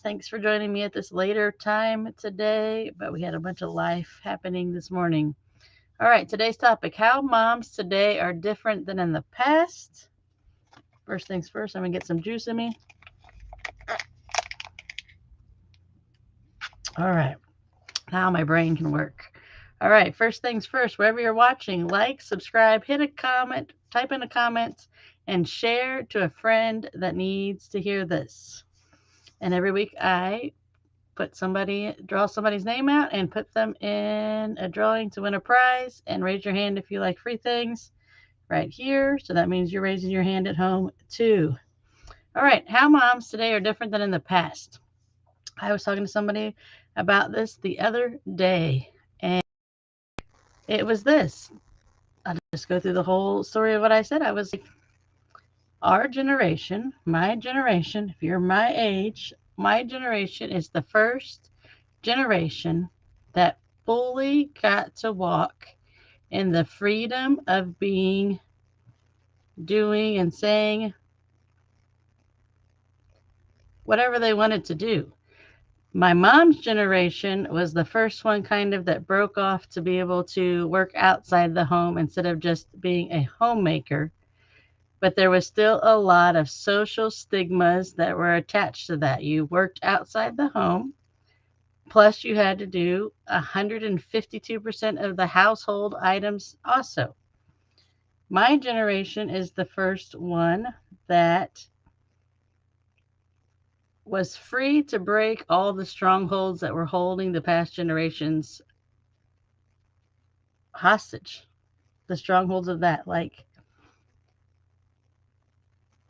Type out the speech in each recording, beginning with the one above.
Thanks for joining me at this later time today, but we had a bunch of life happening this morning. All right, today's topic, how moms today are different than in the past. First things first, I'm going to get some juice in me. All right, now my brain can work. All right, first things first, wherever you're watching, like, subscribe, hit a comment, type in a comment, and share to a friend that needs to hear this. And every week I draw somebody's name out and put them in a drawing to win a prize. And raise your hand if you like free things right here. So that means you're raising your hand at home too. All right, how moms today are different than in the past. I was talking to somebody about this the other day, and it was this. I'll just go through the whole story of what I said. I was like, our generation, my generation, if you're my age, my generation is the first generation that fully got to walk in the freedom of being, doing, and saying whatever they wanted to do. My mom's generation was the first one kind of that broke off to be able to work outside the home instead of just being a homemaker. But there was still a lot of social stigmas that were attached to that. You worked outside the home, plus you had to do 152% of the household items also. My generation is the first one that was free to break all the strongholds that were holding the past generations hostage. The strongholds of that. Like,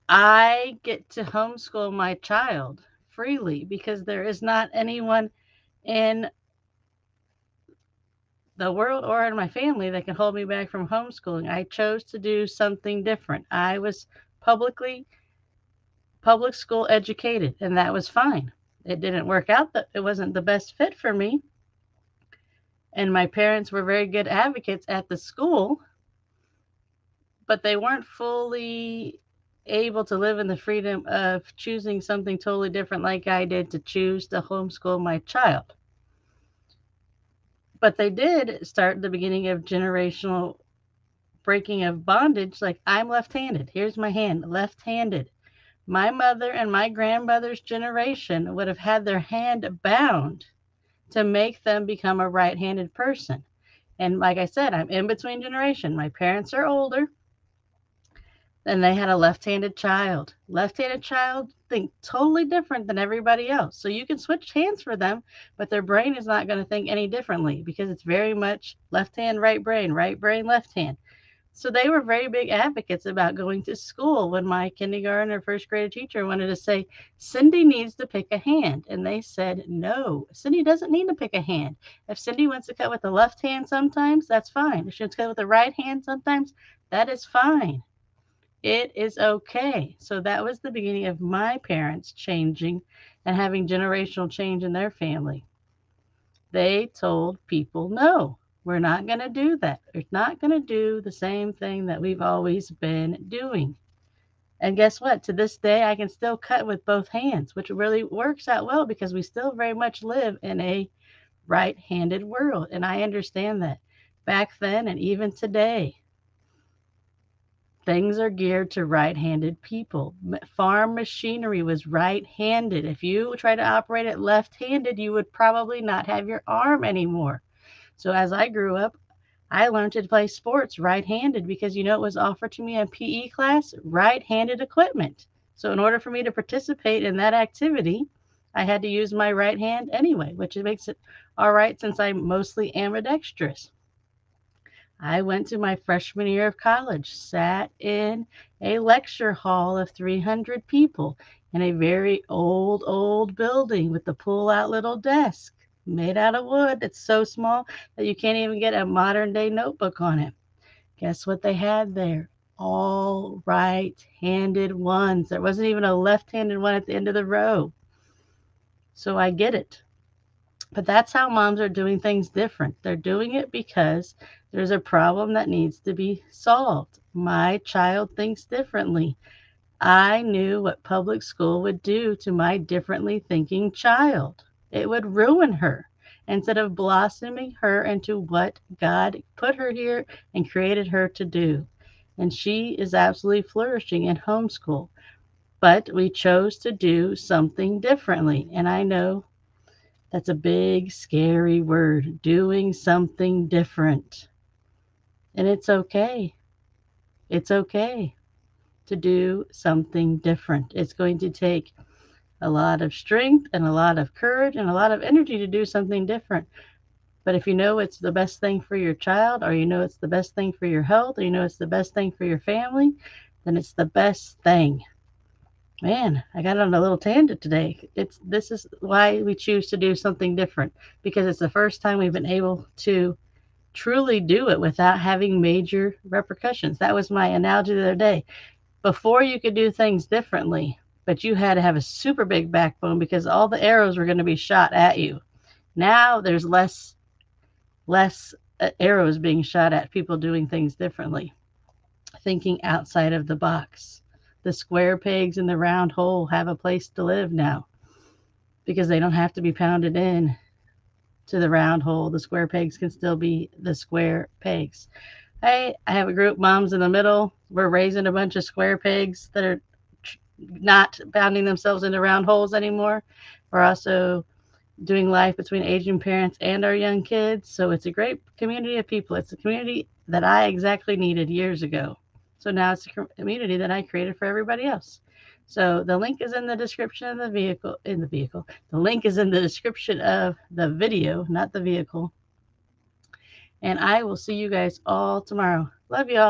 I get to homeschool my child freely because there is not anyone in the world or in my family that can hold me back from homeschooling. I chose to do something different. I was public school educated, and that was fine. It didn't work out. It wasn't the best fit for me. And my parents were very good advocates at the school, but they weren't fully able to live in the freedom of choosing something totally different like I did to choose to homeschool my child. But they did start the beginning of generational breaking of bondage. Like, I'm left-handed. Here's my hand, left-handed. My mother and my grandmother's generation would have had their hand bound to make them become a right-handed person. And like I said, I'm in between generation. My parents are older, and they had a left-handed child. Left-handed child think totally different than everybody else. So you can switch hands for them, but their brain is not going to think any differently because it's very much left hand, right brain, left hand. So they were very big advocates about going to school when my kindergarten or first grade teacher wanted to say, Cindy needs to pick a hand. And they said, no, Cindy doesn't need to pick a hand. If Cindy wants to cut with the left hand sometimes, that's fine. If she wants to cut with the right hand sometimes, that is fine. It is okay. So that was the beginning of my parents changing and having generational change in their family. They told people, no, we're not going to do that. We're not going to do the same thing that we've always been doing. And guess what? To this day, I can still cut with both hands, which really works out well because we still very much live in a right-handed world. And I understand that back then and even today, things are geared to right-handed people. Farm machinery was right-handed. If you try to operate it left-handed, you would probably not have your arm anymore. So as I grew up, I learned to play sports right-handed because, it was offered to me in PE class, right-handed equipment. So in order for me to participate in that activity, I had to use my right hand anyway, which makes it all right since I'm mostly ambidextrous. I went to my freshman year of college, sat in a lecture hall of 300 people in a very old building with the pull-out little desk made out of wood. It's so small that you can't even get a modern day notebook on it. Guess what they had there? All right-handed ones. There wasn't even a left-handed one at the end of the row. So I get it. But that's how moms are doing things different. They're doing it because there's a problem that needs to be solved. My child thinks differently. I knew what public school would do to my differently thinking child. It would ruin her instead of blossoming her into what God put her here and created her to do. And she is absolutely flourishing in homeschool. But we chose to do something differently. And I know that's a big, scary word, doing something different. And it's okay. It's okay to do something different. It's going to take a lot of strength and a lot of courage and a lot of energy to do something different. But if you know it's the best thing for your child, or you know it's the best thing for your health, or you know it's the best thing for your family, then it's the best thing. Man, I got on a little tangent today. This is why we choose to do something different, because it's the first time we've been able to truly do it without having major repercussions. That was my analogy the other day. Before, you could do things differently, but you had to have a super big backbone because all the arrows were going to be shot at you. Now there's less arrows being shot at people doing things differently, thinking outside of the box. The square pegs in the round hole have a place to live now because they don't have to be pounded in to the round hole. The square pegs can still be the square pegs. Hey, I have a group, Moms in the Middle. We're raising a bunch of square pegs that are not pounding themselves into round holes anymore. We're also doing life between aging parents and our young kids. So it's a great community of people. It's a community that I exactly needed years ago. So now it's a community that I created for everybody else. So the link is in the description of the vehicle. The link is in the description of the video, not the vehicle. And I will see you guys all tomorrow. Love y'all.